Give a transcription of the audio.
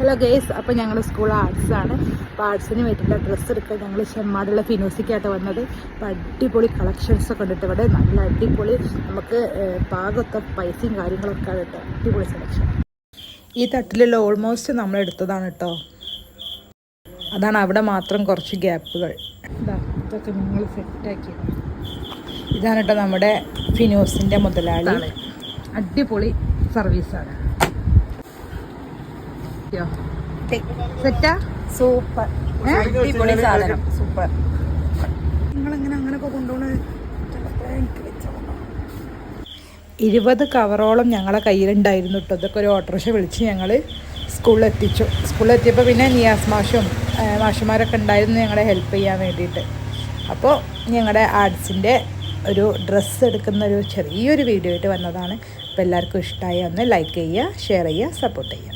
Hello guys, അപ്പോൾ ഞങ്ങൾ school ആർട്സാണ്. അപ്പോൾ ആർട്സിന് വേണ്ടിയിട്ടുള്ള ഡ്രസ്സ് എടുക്കാൻ ഞങ്ങൾ ചെമ്മാടുള്ള ഫിനോസിക്കായിട്ട് വന്നത്. അപ്പോൾ അടിപൊളി കളക്ഷൻസൊക്കെ ഉണ്ട് ഇവിടെ, നല്ല അടിപൊളി, നമുക്ക് പാകത്തെ പൈസയും കാര്യങ്ങളൊക്കെ കേട്ടോ, അടിപൊളി സെലക്ഷൻ. ഈ തട്ടിലുള്ള ഓൾമോസ്റ്റ് നമ്മൾ എടുത്തതാണ് കേട്ടോ. അതാണ് അവിടെ മാത്രം കുറച്ച് ഗ്യാപ്പുകൾ. ഇതൊക്കെ ഞങ്ങൾ സെറ്റാക്കിയത്. ഇതാണ് കേട്ടോ നമ്മുടെ ഫിനോസിൻ്റെ മുതലാളി. അടിപൊളി സർവീസാണ്. സെറ്റാ, സൂപ്പർ, അടിപൊളി സാധനം, സൂപ്പർ. നിങ്ങളെങ്ങനെ അങ്ങനെയൊക്കെ കൊണ്ടുപോകണത്? 20 കവറോളം ഞങ്ങളെ കയ്യിലുണ്ടായിരുന്നു കേട്ടോ. ഇതൊക്കെ ഒരു ഓട്ടോറിക്ഷ വിളിച്ച് ഞങ്ങൾ സ്കൂളിലെത്തിച്ചു. സ്കൂളിലെത്തിയപ്പോൾ പിന്നെ നിയാസ് മാഷുമാരൊക്കെ ഉണ്ടായിരുന്നു ഞങ്ങളെ ഹെൽപ്പ് ചെയ്യാൻ വേണ്ടിയിട്ട്. അപ്പോൾ ഞങ്ങളുടെ ആർട്സിൻ്റെ ഒരു ഡ്രസ്സ് എടുക്കുന്ന ഒരു ചെറിയൊരു വീഡിയോ ആയിട്ട് വന്നതാണ്. അപ്പോൾ എല്ലാവർക്കും ഇഷ്ടമായി ഒന്ന് ലൈക്ക് ചെയ്യുക, ഷെയർ ചെയ്യുക, സപ്പോർട്ട് ചെയ്യുക.